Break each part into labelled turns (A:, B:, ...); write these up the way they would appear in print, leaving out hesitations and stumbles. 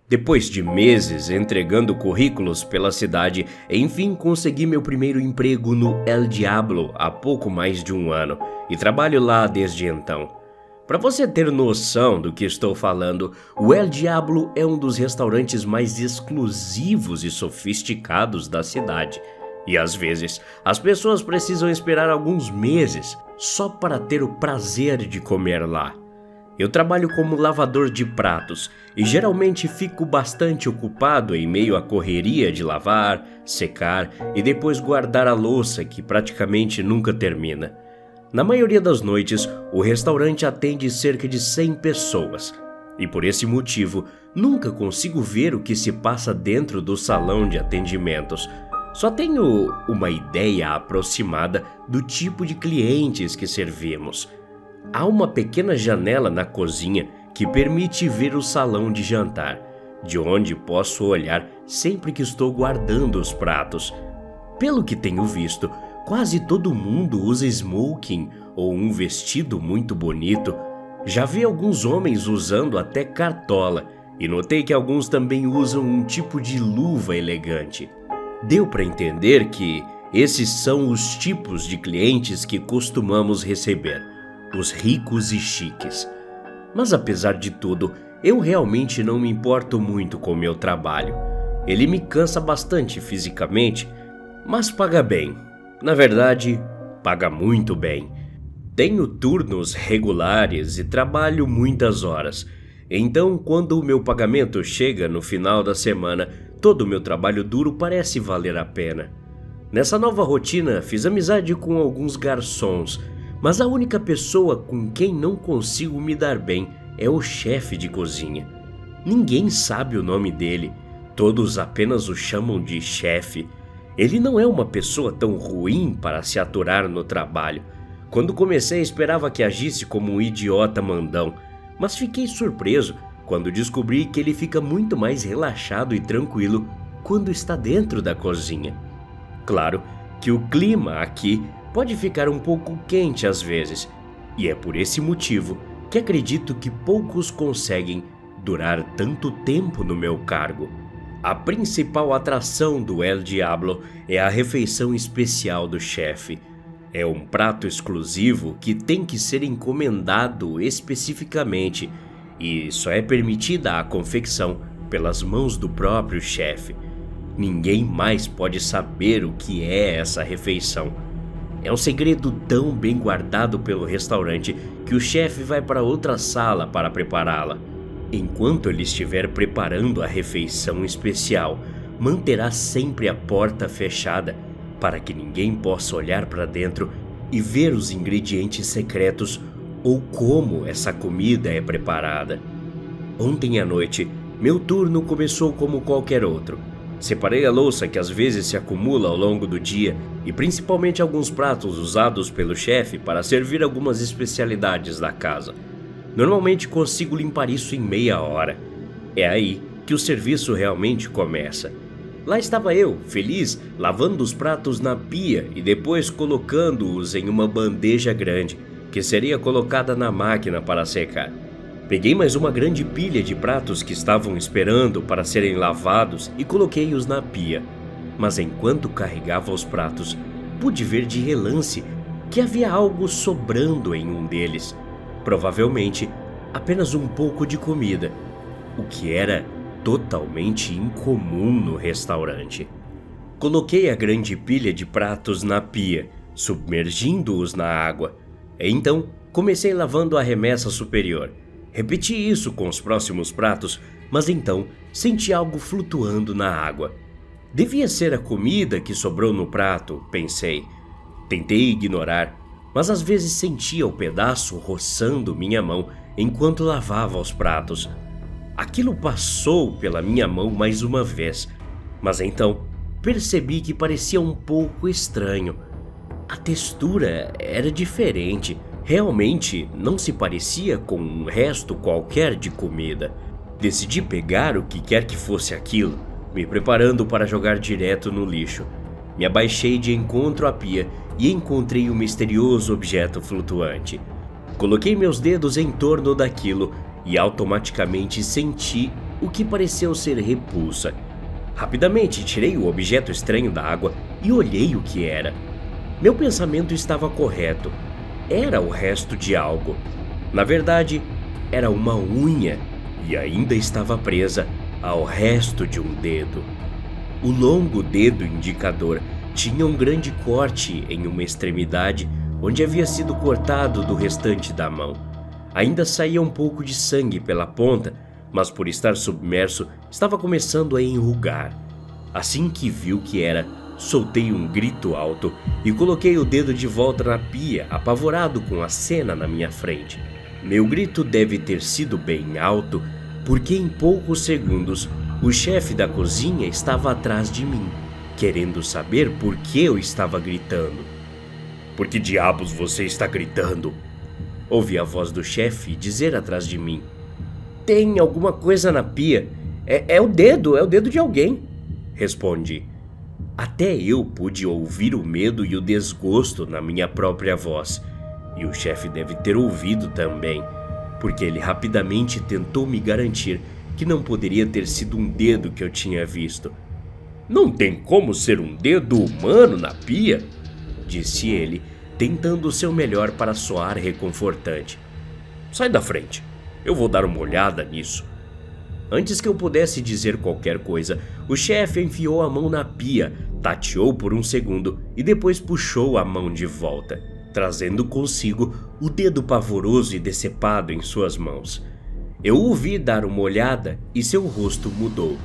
A: Depois de meses entregando currículos pela cidade, enfim consegui meu primeiro emprego no El Diablo há pouco mais de um ano e trabalho lá desde então. Para você ter noção do que estou falando, o El Diablo é um dos restaurantes mais exclusivos e sofisticados da cidade. E às vezes, as pessoas precisam esperar alguns meses só para ter o prazer de comer lá. Eu trabalho como lavador de pratos e geralmente fico bastante ocupado em meio à correria de lavar, secar e depois guardar a louça que praticamente nunca termina. Na maioria das noites, o restaurante atende cerca de 100 pessoas e por esse motivo nunca consigo ver o que se passa dentro do salão de atendimentos. Só tenho uma ideia aproximada do tipo de clientes que servimos. Há uma pequena janela na cozinha que permite ver o salão de jantar, de onde posso olhar sempre que estou guardando os pratos. Pelo que tenho visto, quase todo mundo usa smoking ou um vestido muito bonito. Já vi alguns homens usando até cartola e notei que alguns também usam um tipo de luva elegante. Deu para entender que esses são os tipos de clientes que costumamos receber. Os ricos e chiques. Mas apesar de tudo, eu realmente não me importo muito com o meu trabalho. Ele me cansa bastante fisicamente, mas paga bem. Na verdade, paga muito bem. Tenho turnos regulares e trabalho muitas horas. Então, quando o meu pagamento chega no final da semana, todo o meu trabalho duro parece valer a pena. Nessa nova rotina, fiz amizade com alguns garçons, mas a única pessoa com quem não consigo me dar bem é o chefe de cozinha. Ninguém sabe o nome dele, todos apenas o chamam de chefe. Ele não é uma pessoa tão ruim para se aturar no trabalho. Quando comecei esperava que agisse como um idiota mandão, mas fiquei surpreso quando descobri que ele fica muito mais relaxado e tranquilo quando está dentro da cozinha. Claro que o clima aqui pode ficar um pouco quente às vezes, e é por esse motivo que acredito que poucos conseguem durar tanto tempo no meu cargo. A principal atração do El Diablo é a refeição especial do chefe. É um prato exclusivo que tem que ser encomendado especificamente e só é permitida a confecção pelas mãos do próprio chefe. Ninguém mais pode saber o que é essa refeição. É um segredo tão bem guardado pelo restaurante que o chefe vai para outra sala para prepará-la. Enquanto ele estiver preparando a refeição especial, manterá sempre a porta fechada para que ninguém possa olhar para dentro e ver os ingredientes secretos ou como essa comida é preparada. Ontem à noite, meu turno começou como qualquer outro. Separei a louça que às vezes se acumula ao longo do dia e principalmente alguns pratos usados pelo chefe para servir algumas especialidades da casa. Normalmente consigo limpar isso em meia hora. É aí que o serviço realmente começa. Lá estava eu, feliz, lavando os pratos na pia e depois colocando-os em uma bandeja grande, que seria colocada na máquina para secar. Peguei mais uma grande pilha de pratos que estavam esperando para serem lavados e coloquei-os na pia. Mas enquanto carregava os pratos, pude ver de relance que havia algo sobrando em um deles. Provavelmente apenas um pouco de comida, o que era totalmente incomum no restaurante. Coloquei a grande pilha de pratos na pia, submergindo-os na água. Então comecei lavando a remessa superior. Repeti isso com os próximos pratos, mas então senti algo flutuando na água. Devia ser a comida que sobrou no prato, pensei. Tentei ignorar, mas às vezes sentia o pedaço roçando minha mão enquanto lavava os pratos. Aquilo passou pela minha mão mais uma vez, mas então percebi que parecia um pouco estranho. A textura era diferente. Realmente não se parecia com um resto qualquer de comida. Decidi pegar o que quer que fosse aquilo, me preparando para jogar direto no lixo. Me abaixei de encontro à pia e encontrei um misterioso objeto flutuante. Coloquei meus dedos em torno daquilo e automaticamente senti o que pareceu ser repulsa. Rapidamente tirei o objeto estranho da água e olhei o que era. Meu pensamento estava correto. Era o resto de algo. Na verdade, era uma unha e ainda estava presa ao resto de um dedo. O longo dedo indicador tinha um grande corte em uma extremidade onde havia sido cortado do restante da mão. Ainda saía um pouco de sangue pela ponta, mas por estar submerso, estava começando a enrugar. Assim que vi o que era, soltei um grito alto e coloquei o dedo de volta na pia, apavorado com a cena na minha frente. Meu grito deve ter sido bem alto, porque em poucos segundos o chefe da cozinha estava atrás de mim, querendo saber por que eu estava gritando. "Por que diabos você está gritando?" Ouvi a voz do chefe dizer atrás de mim. "Tem alguma coisa na pia. É o dedo de alguém", respondi. Até eu pude ouvir o medo e o desgosto na minha própria voz. E o chefe deve ter ouvido também, porque ele rapidamente tentou me garantir que não poderia ter sido um dedo que eu tinha visto. "Não tem como ser um dedo humano na pia", disse ele, tentando o seu melhor para soar reconfortante. "Sai da frente, eu vou dar uma olhada nisso." Antes que eu pudesse dizer qualquer coisa, o chefe enfiou a mão na pia, tateou por um segundo e depois puxou a mão de volta, trazendo consigo o dedo pavoroso e decepado em suas mãos. Eu o vi dar uma olhada e seu rosto mudou.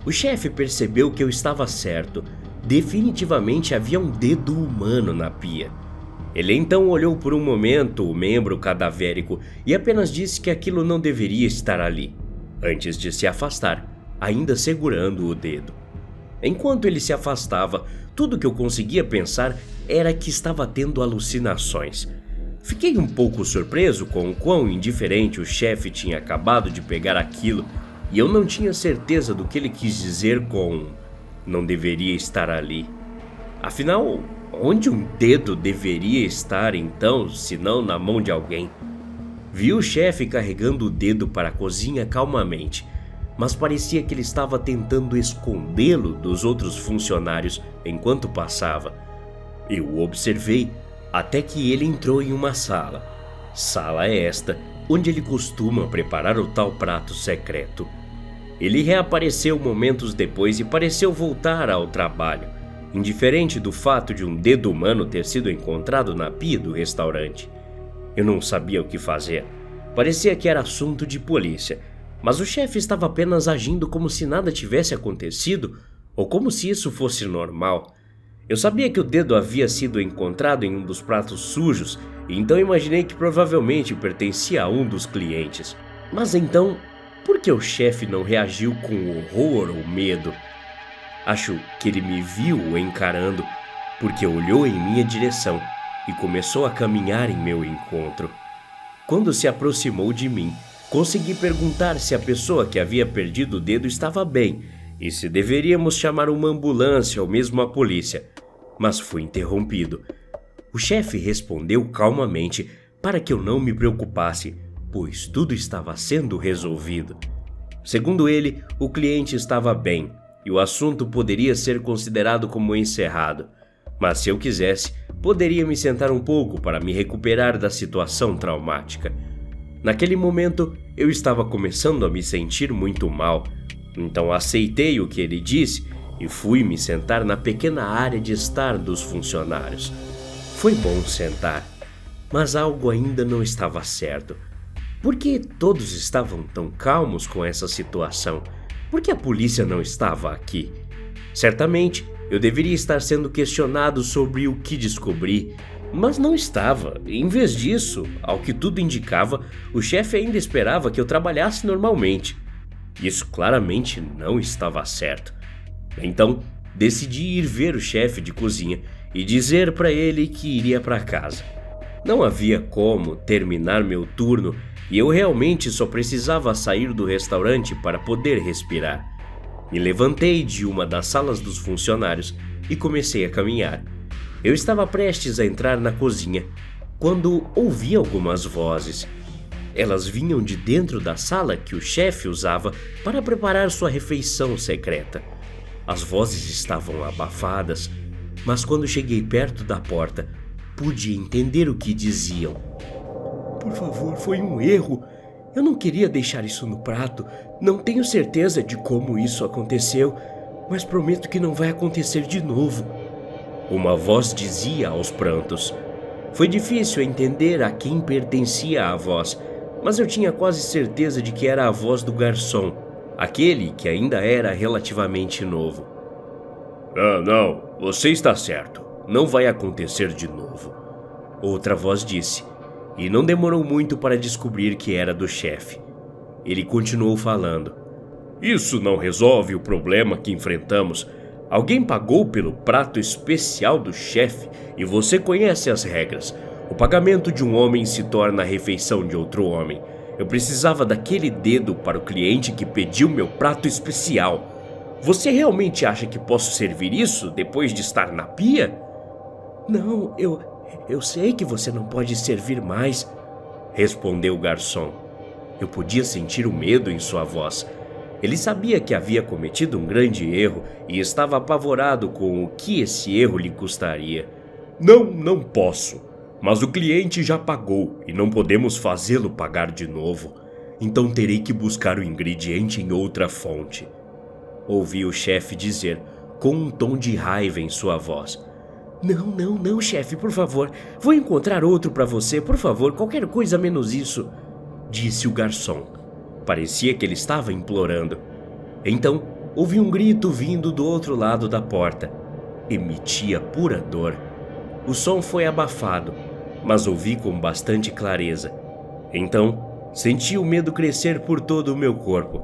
A: O chefe percebeu que eu estava certo. Definitivamente havia um dedo humano na pia. Ele então olhou por um momento o membro cadavérico e apenas disse que aquilo não deveria estar ali, antes de se afastar, ainda segurando o dedo. Enquanto ele se afastava, tudo que eu conseguia pensar era que estava tendo alucinações. Fiquei um pouco surpreso com o quão indiferente o chefe tinha acabado de pegar aquilo, e eu não tinha certeza do que ele quis dizer com "não deveria estar ali". Afinal, onde um dedo deveria estar então, se não na mão de alguém? Vi o chefe carregando o dedo para a cozinha calmamente, mas parecia que ele estava tentando escondê-lo dos outros funcionários enquanto passava. Eu o observei até que ele entrou em uma sala. Sala esta onde ele costuma preparar o tal prato secreto. Ele reapareceu momentos depois e pareceu voltar ao trabalho, indiferente do fato de um dedo humano ter sido encontrado na pia do restaurante. Eu não sabia o que fazer. Parecia que era assunto de polícia, mas o chefe estava apenas agindo como se nada tivesse acontecido ou como se isso fosse normal. Eu sabia que o dedo havia sido encontrado em um dos pratos sujos, e então imaginei que provavelmente pertencia a um dos clientes. Mas então, por que o chefe não reagiu com horror ou medo? Acho que ele me viu encarando, porque olhou em minha direção e começou a caminhar em meu encontro. Quando se aproximou de mim, consegui perguntar se a pessoa que havia perdido o dedo estava bem e se deveríamos chamar uma ambulância ou mesmo a polícia, mas fui interrompido. O chefe respondeu calmamente para que eu não me preocupasse, pois tudo estava sendo resolvido. Segundo ele, o cliente estava bem e o assunto poderia ser considerado como encerrado, mas se eu quisesse, poderia me sentar um pouco para me recuperar da situação traumática. Naquele momento, eu estava começando a me sentir muito mal, então aceitei o que ele disse e fui me sentar na pequena área de estar dos funcionários. Foi bom sentar, mas algo ainda não estava certo. Por que todos estavam tão calmos com essa situação? Por que a polícia não estava aqui? Certamente, eu deveria estar sendo questionado sobre o que descobri, mas não estava. Em vez disso, ao que tudo indicava, o chefe ainda esperava que eu trabalhasse normalmente. Isso claramente não estava certo. Então, decidi ir ver o chefe de cozinha e dizer para ele que iria para casa. Não havia como terminar meu turno e eu realmente só precisava sair do restaurante para poder respirar. Me levantei de uma das salas dos funcionários e comecei a caminhar. Eu estava prestes a entrar na cozinha quando ouvi algumas vozes. Elas vinham de dentro da sala que o chefe usava para preparar sua refeição secreta. As vozes estavam abafadas, mas quando cheguei perto da porta, pude entender o que diziam. Por favor, foi um erro. Eu não queria deixar isso no prato. Não tenho certeza de como isso aconteceu, mas prometo que não vai acontecer de novo. Uma voz dizia aos prantos. Foi difícil entender a quem pertencia a voz, mas eu tinha quase certeza de que era a voz do garçom, aquele que ainda era relativamente novo. Não, você está certo. Não vai acontecer de novo. Outra voz disse, e não demorou muito para descobrir que era do chefe. Ele continuou falando. Isso não resolve o problema que enfrentamos. Alguém pagou pelo prato especial do chefe e você conhece as regras. O pagamento de um homem se torna a refeição de outro homem. Eu precisava daquele dedo para o cliente que pediu meu prato especial. Você realmente acha que posso servir isso depois de estar na pia? Não, eu sei que você não pode servir mais, respondeu o garçom. Eu podia sentir o medo em sua voz. Ele sabia que havia cometido um grande erro e estava apavorado com o que esse erro lhe custaria. Não posso. Mas o cliente já pagou e não podemos fazê-lo pagar de novo. Então terei que buscar o ingrediente em outra fonte. Ouvi o chefe dizer, com um tom de raiva em sua voz. Não, chefe, por favor. Vou encontrar outro para você, por favor, qualquer coisa menos isso, disse o garçom. Parecia que ele estava implorando. Então, ouvi um grito vindo do outro lado da porta. Emitia pura dor. O som foi abafado, mas ouvi com bastante clareza. Então, senti o medo crescer por todo o meu corpo.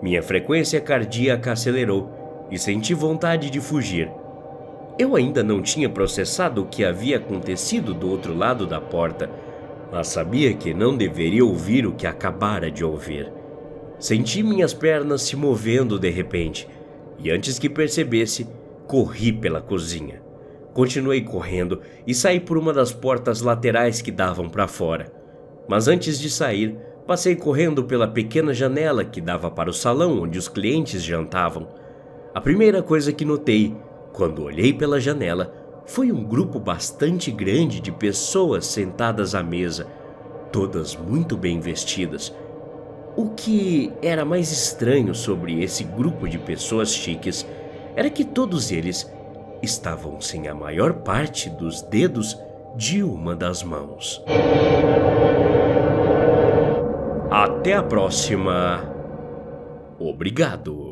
A: Minha frequência cardíaca acelerou e senti vontade de fugir. Eu ainda não tinha processado o que havia acontecido do outro lado da porta, mas sabia que não deveria ouvir o que acabara de ouvir. Senti minhas pernas se movendo de repente, e antes que percebesse, corri pela cozinha. Continuei correndo e saí por uma das portas laterais que davam para fora. Mas antes de sair, passei correndo pela pequena janela que dava para o salão onde os clientes jantavam. A primeira coisa que notei, quando olhei pela janela, foi um grupo bastante grande de pessoas sentadas à mesa, todas muito bem vestidas. O que era mais estranho sobre esse grupo de pessoas chiques era que todos eles estavam sem a maior parte dos dedos de uma das mãos. Até a próxima. Obrigado.